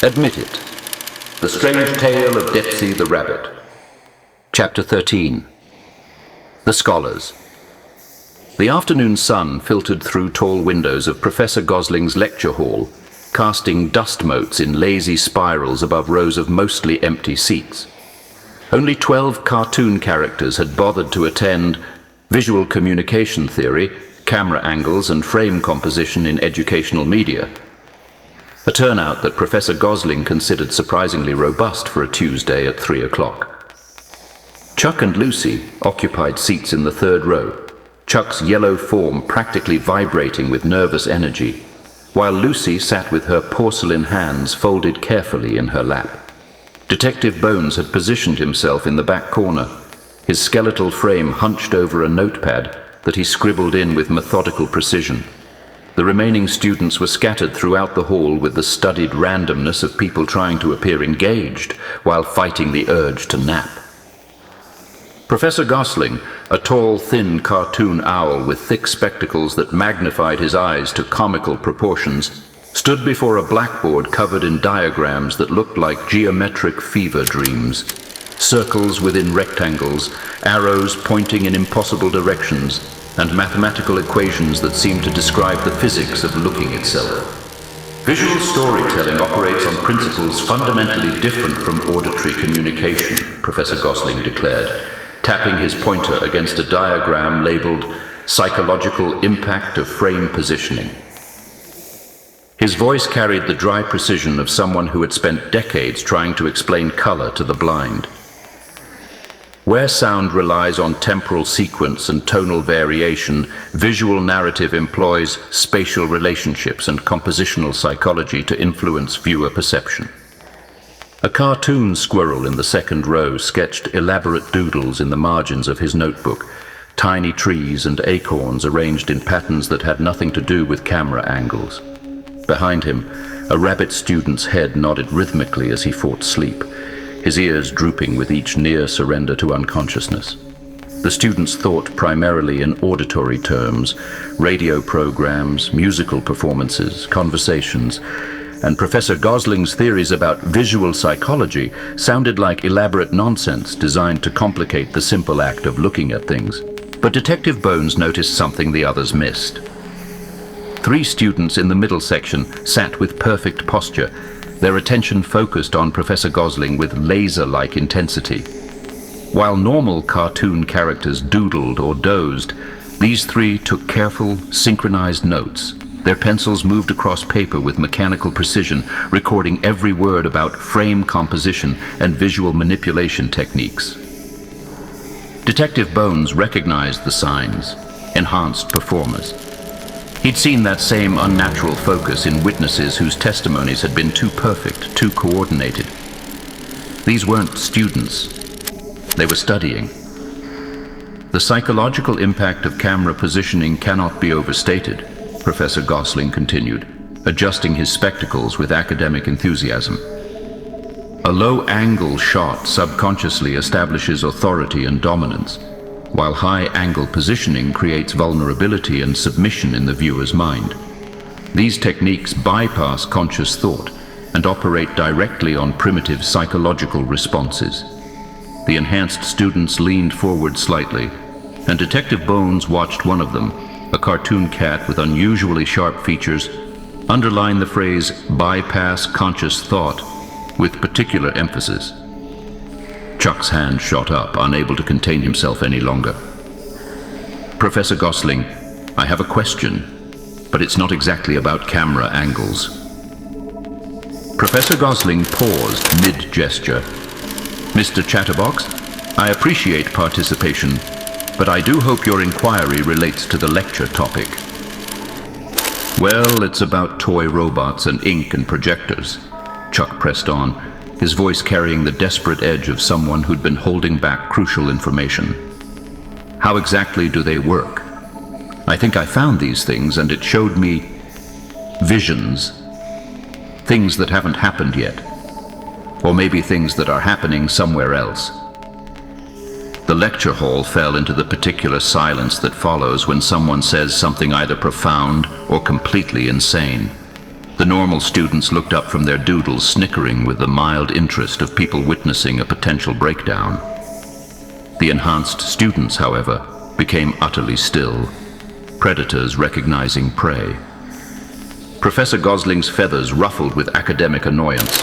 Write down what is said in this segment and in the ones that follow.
Admit it. The Strange Tale of Depsey the Rabbit. Chapter 13. The Scholars. The afternoon sun filtered through tall windows of Professor Gosling's lecture hall, casting dust motes in lazy spirals above rows of mostly empty seats. Only 12 cartoon characters had bothered to attend visual communication theory, camera angles and frame composition in educational media, a turnout that Professor Gosling considered surprisingly robust for a Tuesday at 3 o'clock. Chuck and Lucy occupied seats in the third row, Chuck's yellow form practically vibrating with nervous energy, while Lucy sat with her porcelain hands folded carefully in her lap. Detective Bones had positioned himself in the back corner, his skeletal frame hunched over a notepad that he scribbled in with methodical precision. The remaining students were scattered throughout the hall with the studied randomness of people trying to appear engaged while fighting the urge to nap. Professor Gosling, a tall, thin cartoon owl with thick spectacles that magnified his eyes to comical proportions, stood before a blackboard covered in diagrams that looked like geometric fever dreams. Circles within rectangles, arrows pointing in impossible directions, and mathematical equations that seemed to describe the physics of looking itself. Visual storytelling operates on principles fundamentally different from auditory communication, Professor Gosling declared, tapping his pointer against a diagram labeled Psychological Impact of Frame Positioning. His voice carried the dry precision of someone who had spent decades trying to explain color to the blind. Where sound relies on temporal sequence and tonal variation, visual narrative employs spatial relationships and compositional psychology to influence viewer perception. A cartoon squirrel in the second row sketched elaborate doodles in the margins of his notebook, tiny trees and acorns arranged in patterns that had nothing to do with camera angles. Behind him, a rabbit student's head nodded rhythmically as he fought sleep, his ears drooping with each near surrender to unconsciousness. The students thought primarily in auditory terms, radio programs, musical performances, conversations, and Professor Gosling's theories about visual psychology sounded like elaborate nonsense designed to complicate the simple act of looking at things. But Detective Bones noticed something the others missed. 3 students in the middle section sat with perfect posture, their attention focused on Professor Gosling with laser-like intensity. While normal cartoon characters doodled or dozed, these 3 took careful, synchronized notes. Their pencils moved across paper with mechanical precision, recording every word about frame composition and visual manipulation techniques. Detective Bones recognized the signs, enhanced performers. He'd seen that same unnatural focus in witnesses whose testimonies had been too perfect, too coordinated. These weren't students. They were studying. The psychological impact of camera positioning cannot be overstated, Professor Gosling continued, adjusting his spectacles with academic enthusiasm. A low-angle shot subconsciously establishes authority and dominance, while high-angle positioning creates vulnerability and submission in the viewer's mind. These techniques bypass conscious thought and operate directly on primitive psychological responses. The enhanced students leaned forward slightly, and Detective Bones watched one of them, a cartoon cat with unusually sharp features, underline the phrase bypass conscious thought with particular emphasis. Chuck's hand shot up, unable to contain himself any longer. Professor Gosling, I have a question, but it's not exactly about camera angles. Professor Gosling paused mid-gesture. Mr. Chatterbox, I appreciate participation, but I do hope your inquiry relates to the lecture topic. Well, it's about toy robots and ink and projectors, Chuck pressed on, his voice carrying the desperate edge of someone who'd been holding back crucial information. How exactly do they work? I think I found these things and it showed me visions, things that haven't happened yet, or maybe things that are happening somewhere else. The lecture hall fell into the particular silence that follows when someone says something either profound or completely insane. The normal students looked up from their doodles, snickering with the mild interest of people witnessing a potential breakdown. The enhanced students, however, became utterly still, predators recognizing prey. Professor Gosling's feathers ruffled with academic annoyance.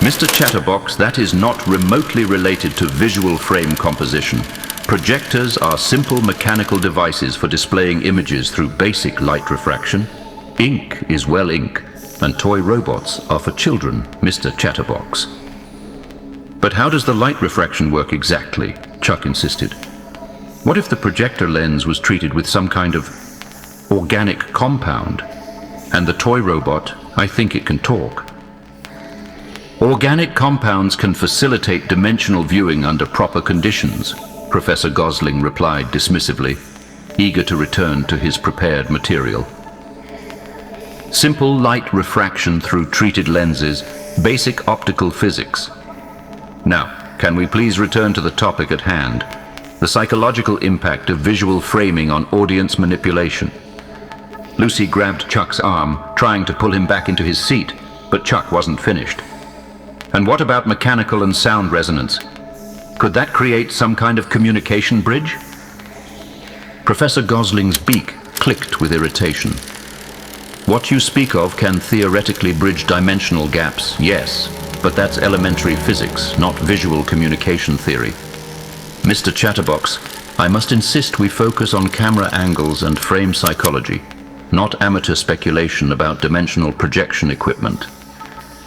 "Mr. Chatterbox, that is not remotely related to visual frame composition. Projectors are simple mechanical devices for displaying images through basic light refraction. Ink is well ink, and toy robots are for children, Mr. Chatterbox." "But how does the light refraction work exactly?" Chuck insisted. "What if the projector lens was treated with some kind of organic compound? And the toy robot, I think it can talk." "Organic compounds can facilitate dimensional viewing under proper conditions," Professor Gosling replied dismissively, eager to return to his prepared material. "Simple light refraction through treated lenses, basic optical physics. Now, can we please return to the topic at hand, the psychological impact of visual framing on audience manipulation?" Lucy grabbed Chuck's arm, trying to pull him back into his seat, but Chuck wasn't finished. "And what about mechanical and sound resonance? Could that create some kind of communication bridge?" Professor Gosling's beak clicked with irritation. "What you speak of can theoretically bridge dimensional gaps, yes, but that's elementary physics, not visual communication theory. Mr. Chatterbox, I must insist we focus on camera angles and frame psychology, not amateur speculation about dimensional projection equipment."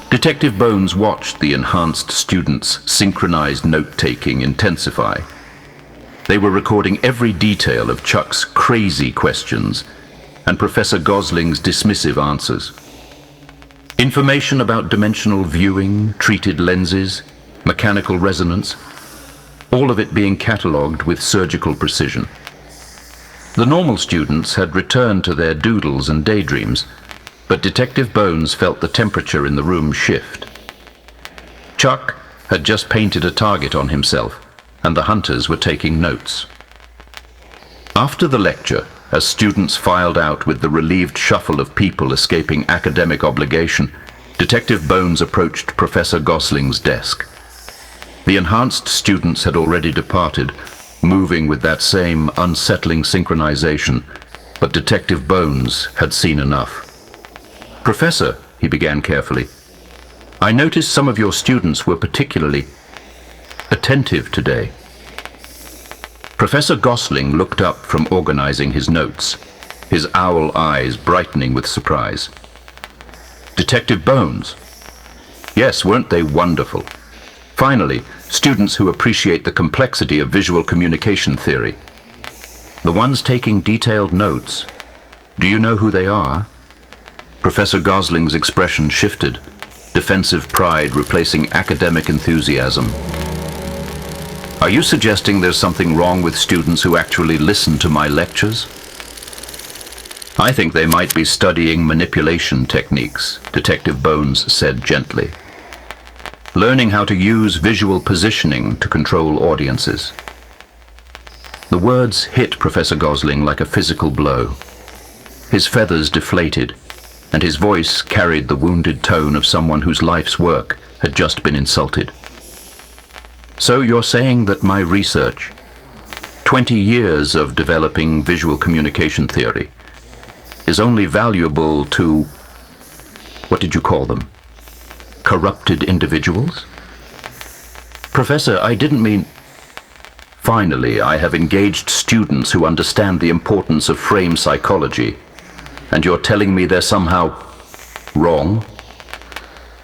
Detective Bones watched the enhanced students' synchronized note-taking intensify. They were recording every detail of Chuck's crazy questions and Professor Gosling's dismissive answers. Information about dimensional viewing, treated lenses, mechanical resonance, all of it being catalogued with surgical precision. The normal students had returned to their doodles and daydreams, but Detective Bones felt the temperature in the room shift. Chuck had just painted a target on himself, and the hunters were taking notes. After the lecture, as students filed out with the relieved shuffle of people escaping academic obligation, Detective Bones approached Professor Gosling's desk. The enhanced students had already departed, moving with that same unsettling synchronization, but Detective Bones had seen enough. "Professor," he began carefully, "I noticed some of your students were particularly attentive today." Professor Gosling looked up from organizing his notes, his owl eyes brightening with surprise. "Detective Bones? Yes, weren't they wonderful? Finally, students who appreciate the complexity of visual communication theory. The ones taking detailed notes. Do you know who they are?" Professor Gosling's expression shifted, defensive pride replacing academic enthusiasm. "Are you suggesting there's something wrong with students who actually listen to my lectures?" "I think they might be studying manipulation techniques," Detective Bones said gently. "Learning how to use visual positioning to control audiences." The words hit Professor Gosling like a physical blow. His feathers deflated, and his voice carried the wounded tone of someone whose life's work had just been insulted. "So you're saying that my research, 20 years of developing visual communication theory, is only valuable to, what did you call them? Corrupted individuals?" "Professor, I didn't mean..." "Finally, I have engaged students who understand the importance of frame psychology, and you're telling me they're somehow wrong?"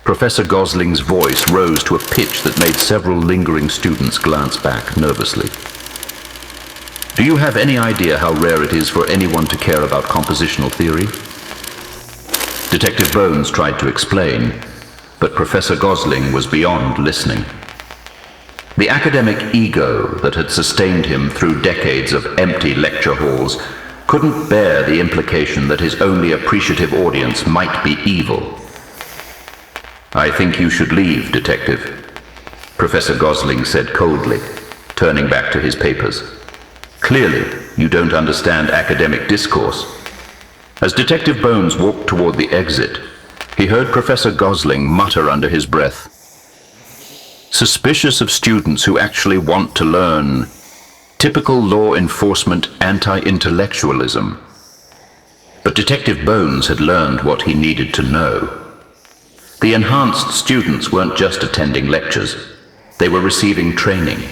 Professor Gosling's voice rose to a pitch that made several lingering students glance back nervously. "Do you have any idea how rare it is for anyone to care about compositional theory?" Detective Bones tried to explain, but Professor Gosling was beyond listening. The academic ego that had sustained him through decades of empty lecture halls couldn't bear the implication that his only appreciative audience might be evil. "I think you should leave, Detective," Professor Gosling said coldly, turning back to his papers. "Clearly, you don't understand academic discourse." As Detective Bones walked toward the exit, he heard Professor Gosling mutter under his breath, "Suspicious of students who actually want to learn. Typical law enforcement anti-intellectualism." But Detective Bones had learned what he needed to know. The enhanced students weren't just attending lectures. They were receiving training.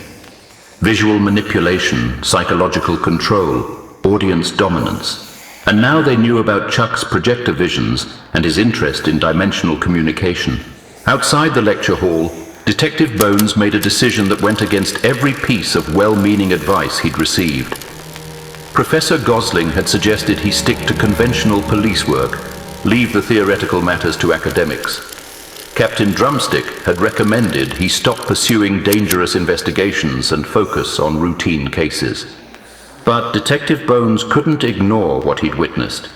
Visual manipulation, psychological control, audience dominance. And now they knew about Chuck's projector visions and his interest in dimensional communication. Outside the lecture hall, Detective Bones made a decision that went against every piece of well-meaning advice he'd received. Professor Gosling had suggested he stick to conventional police work, leave the theoretical matters to academics. Captain Drumstick had recommended he stop pursuing dangerous investigations and focus on routine cases. But Detective Bones couldn't ignore what he'd witnessed.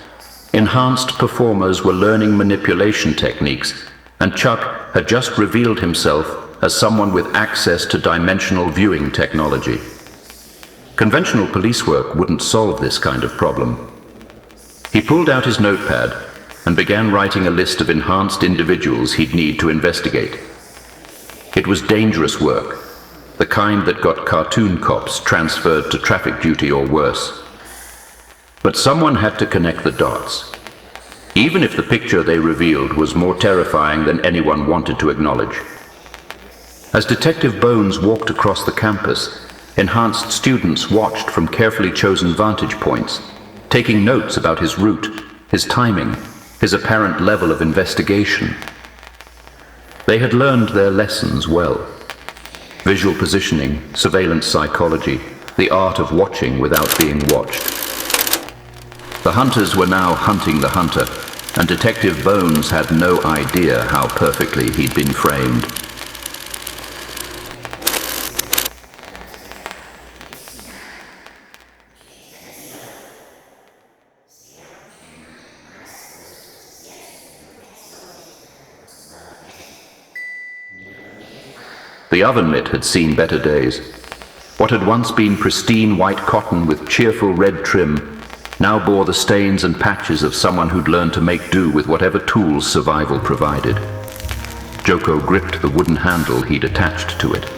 Enhanced performers were learning manipulation techniques, and Chuck had just revealed himself as someone with access to dimensional viewing technology. Conventional police work wouldn't solve this kind of problem. He pulled out his notepad and began writing a list of enhanced individuals he'd need to investigate. It was dangerous work, the kind that got cartoon cops transferred to traffic duty or worse. But someone had to connect the dots, even if the picture they revealed was more terrifying than anyone wanted to acknowledge. As Detective Bones walked across the campus, enhanced students watched from carefully chosen vantage points, taking notes about his route, his timing, his apparent level of investigation. They had learned their lessons well. Visual positioning, surveillance psychology, the art of watching without being watched. The hunters were now hunting the hunter, and Detective Bones had no idea how perfectly he'd been framed. The oven mitt had seen better days. What had once been pristine white cotton with cheerful red trim now bore the stains and patches of someone who'd learned to make do with whatever tools survival provided. Joko gripped the wooden handle he'd attached to it,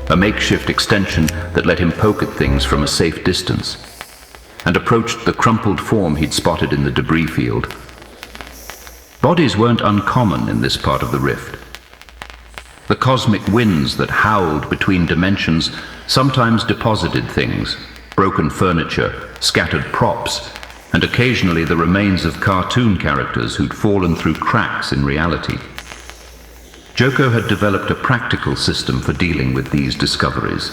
a makeshift extension that let him poke at things from a safe distance, and approached the crumpled form he'd spotted in the debris field. Bodies weren't uncommon in this part of the rift. The cosmic winds that howled between dimensions sometimes deposited things, broken furniture, scattered props, and occasionally the remains of cartoon characters who'd fallen through cracks in reality. Joko had developed a practical system for dealing with these discoveries.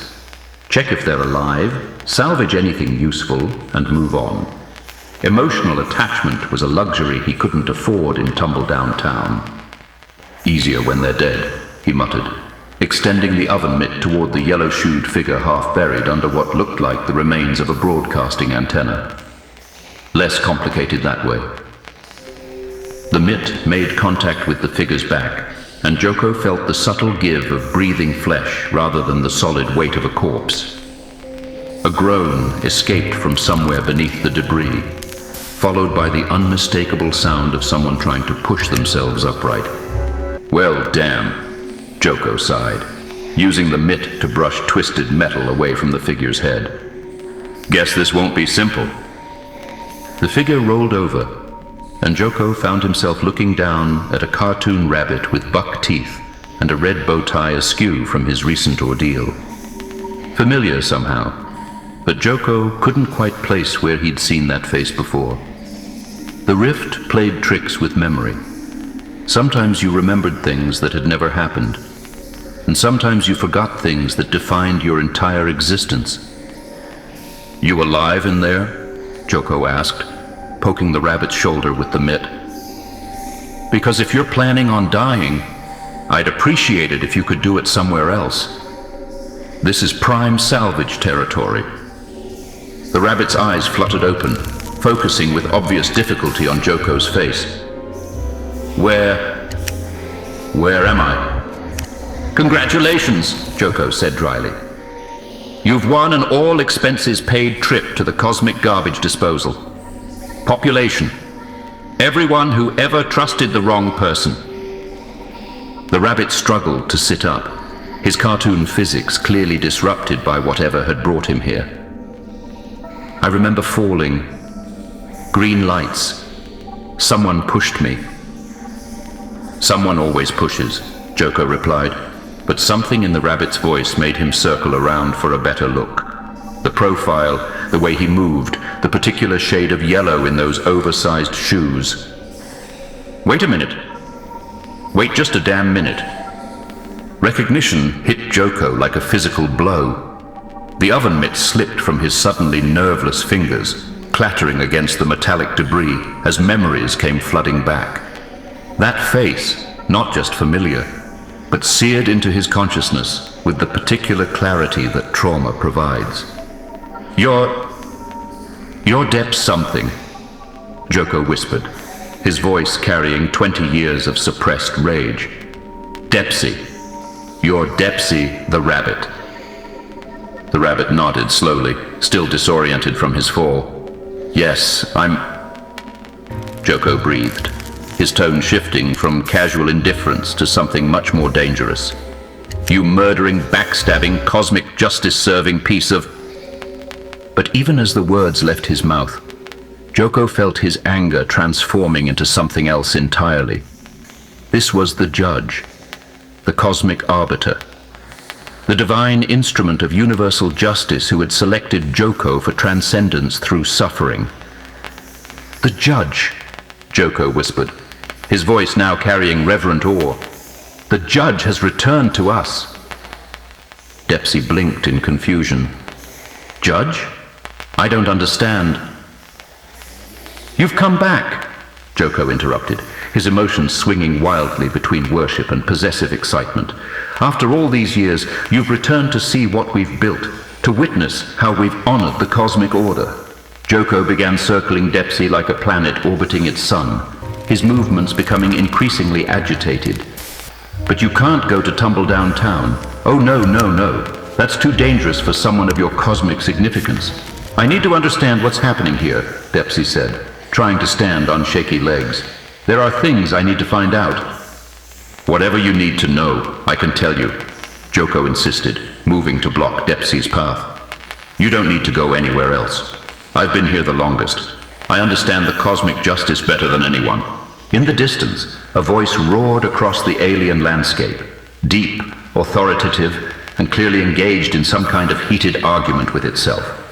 Check if they're alive, salvage anything useful, and move on. Emotional attachment was a luxury he couldn't afford in tumble-down town. Easier when they're dead, he muttered, extending the oven mitt toward the yellow-shoed figure half buried under what looked like the remains of a broadcasting antenna. Less complicated that way. The mitt made contact with the figure's back, and Joko felt the subtle give of breathing flesh rather than the solid weight of a corpse. A groan escaped from somewhere beneath the debris, followed by the unmistakable sound of someone trying to push themselves upright. "Well, damn," Joko sighed, using the mitt to brush twisted metal away from the figure's head. "Guess this won't be simple." The figure rolled over, and Joko found himself looking down at a cartoon rabbit with buck teeth and a red bow tie askew from his recent ordeal. Familiar somehow, but Joko couldn't quite place where he'd seen that face before. The rift played tricks with memory. Sometimes you remembered things that had never happened, and sometimes you forgot things that defined your entire existence. "You alive in there?" Joko asked, poking the rabbit's shoulder with the mitt. "Because if you're planning on dying, I'd appreciate it if you could do it somewhere else. This is prime salvage territory." The rabbit's eyes fluttered open, focusing with obvious difficulty on Joko's face. Where am I?" "Congratulations," Joko said dryly. "You've won an all-expenses-paid trip to the cosmic garbage disposal. Population, Everyone who ever trusted the wrong person. The rabbit struggled to sit up, his cartoon physics clearly disrupted by whatever had brought him here. I remember falling. Green lights. Someone pushed me. Someone always pushes, Joko replied, but something in the rabbit's voice made him circle around for a better look. The profile, the way he moved, the particular shade of yellow in those oversized shoes. Wait a minute. Wait just a damn minute. Recognition hit Joko like a physical blow. The oven mitt slipped from his suddenly nerveless fingers, clattering against the metallic debris as memories came flooding back. That face, not just familiar, but seared into his consciousness with the particular clarity that trauma provides. You're Dep's something, Joko whispered, his voice carrying 20 years of suppressed rage. Depsey. You're Depsey the rabbit. The rabbit nodded slowly, still disoriented from his fall. Yes, Joko breathed, his tone shifting from casual indifference to something much more dangerous. You murdering, backstabbing, cosmic justice-serving piece of... But even as the words left his mouth, Joko felt his anger transforming into something else entirely. This was the judge, the cosmic arbiter, the divine instrument of universal justice who had selected Joko for transcendence through suffering. The judge, Joko whispered, his voice now carrying reverent awe. The judge has returned to us. Depsey blinked in confusion. Judge? I don't understand. You've come back, Joko interrupted, his emotions swinging wildly between worship and possessive excitement. After all these years, you've returned to see what we've built, to witness how we've honored the cosmic order. Joko began circling Depsey like a planet orbiting its sun, his movements becoming increasingly agitated. But you can't go to Tumbledown Town. Oh no, no, no. That's too dangerous for someone of your cosmic significance. I need to understand what's happening here, Depsey said, trying to stand on shaky legs. There are things I need to find out. Whatever you need to know, I can tell you, Joko insisted, moving to block Depsey's path. You don't need to go anywhere else. I've been here the longest. I understand the cosmic justice better than anyone. In the distance, a voice roared across the alien landscape, deep, authoritative, and clearly engaged in some kind of heated argument with itself.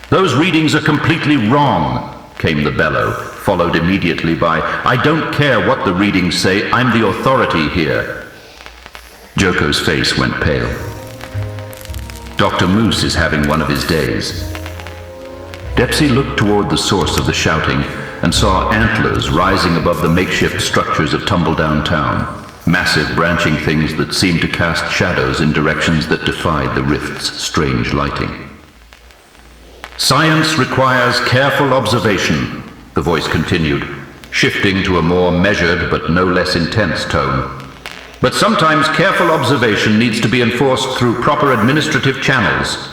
Those readings are completely wrong, came the bellow, followed immediately by, I don't care what the readings say, I'm the authority here. Joko's face went pale. Dr. Moose is having one of his days. Depsey looked toward the source of the shouting and saw antlers rising above the makeshift structures of Tumbledown Town, massive branching things that seemed to cast shadows in directions that defied the rift's strange lighting. Science requires careful observation, the voice continued, shifting to a more measured but no less intense tone. But sometimes careful observation needs to be enforced through proper administrative channels.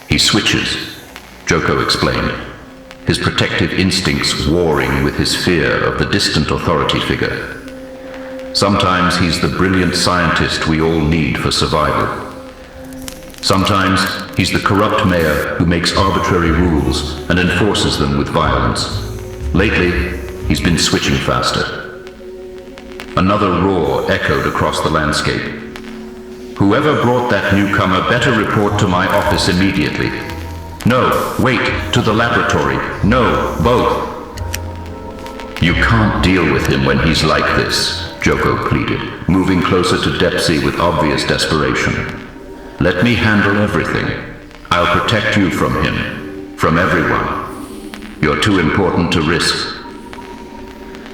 He switches, Joko explained, his protective instincts warring with his fear of the distant authority figure. Sometimes he's the brilliant scientist we all need for survival. Sometimes he's the corrupt mayor who makes arbitrary rules and enforces them with violence. Lately, he's been switching faster. Another roar echoed across the landscape. Whoever brought that newcomer better report to my office immediately. No, wait, to the laboratory. No, both. You can't deal with him when he's like this, Joko pleaded, moving closer to Depsey with obvious desperation. Let me handle everything. I'll protect you from him, from everyone. You're too important to risk.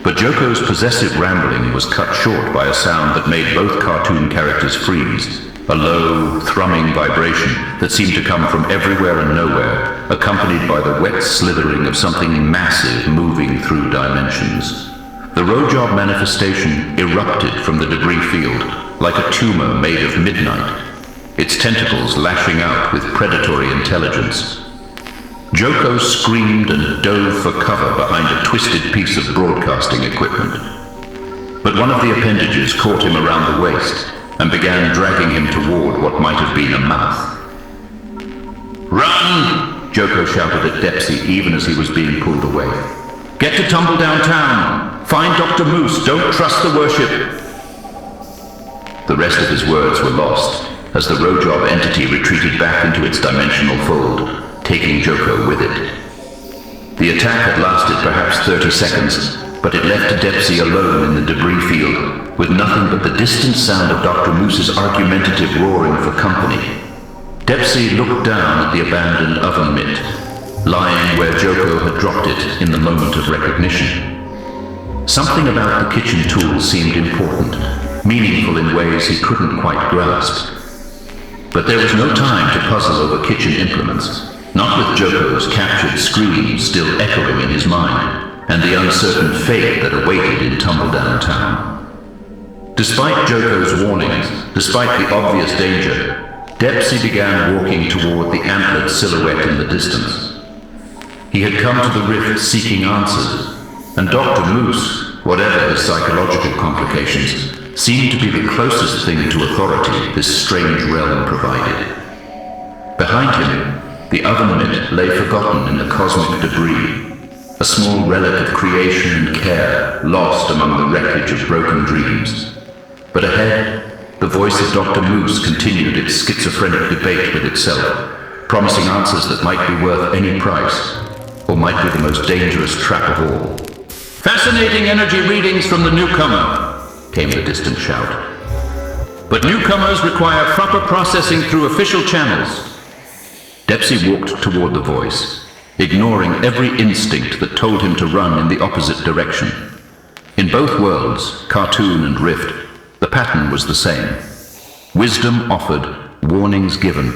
But Joko's possessive rambling was cut short by a sound that made both cartoon characters freeze, a low, thrumming vibration that seemed to come from everywhere and nowhere, accompanied by the wet slithering of something massive moving through dimensions. The road job manifestation erupted from the debris field, like a tumor made of midnight, its tentacles lashing out with predatory intelligence. Joko screamed and dove for cover behind a twisted piece of broadcasting equipment. But one of the appendages caught him around the waist and began dragging him toward what might have been a mouth. "Run!" Joko shouted at Depsey even as he was being pulled away. "Get to Tumbledown Town! Find Dr. Moose! Don't trust the worship!" The rest of his words were lost as the Rojob entity retreated back into its dimensional fold, taking Joko with it. The attack had lasted perhaps 30 seconds, but it left Depsey alone in the debris field, with nothing but the distant sound of Dr. Moose's argumentative roaring for company. Depsey looked down at the abandoned oven mitt, lying where Joko had dropped it in the moment of recognition. Something about the kitchen tools seemed important, meaningful in ways he couldn't quite grasp. But there was no time to puzzle over kitchen implements, not with Joko's captured screams still echoing in his mind, and the uncertain fate that awaited in Tumbledown Town. Despite Joko's warnings, despite the obvious danger, Depsey began walking toward the antlered silhouette in the distance. He had come to the rift seeking answers, and Dr. Moose, whatever his psychological complications, seemed to be the closest thing to authority this strange realm provided. Behind him, the oven mitt lay forgotten in the cosmic debris, a small relic of creation and care lost among the wreckage of broken dreams. But ahead, the voice of Dr. Moose continued its schizophrenic debate with itself, promising answers that might be worth any price, or might be the most dangerous trap of all. "Fascinating energy readings from the newcomer," came the distant shout. "But newcomers require proper processing through official channels." Depsey walked toward the voice, ignoring every instinct that told him to run in the opposite direction. In both worlds, cartoon and rift, the pattern was the same. Wisdom offered, warnings given,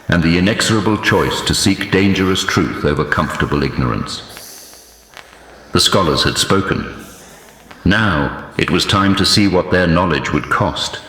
and the inexorable choice to seek dangerous truth over comfortable ignorance. The scholars had spoken. Now it was time to see what their knowledge would cost.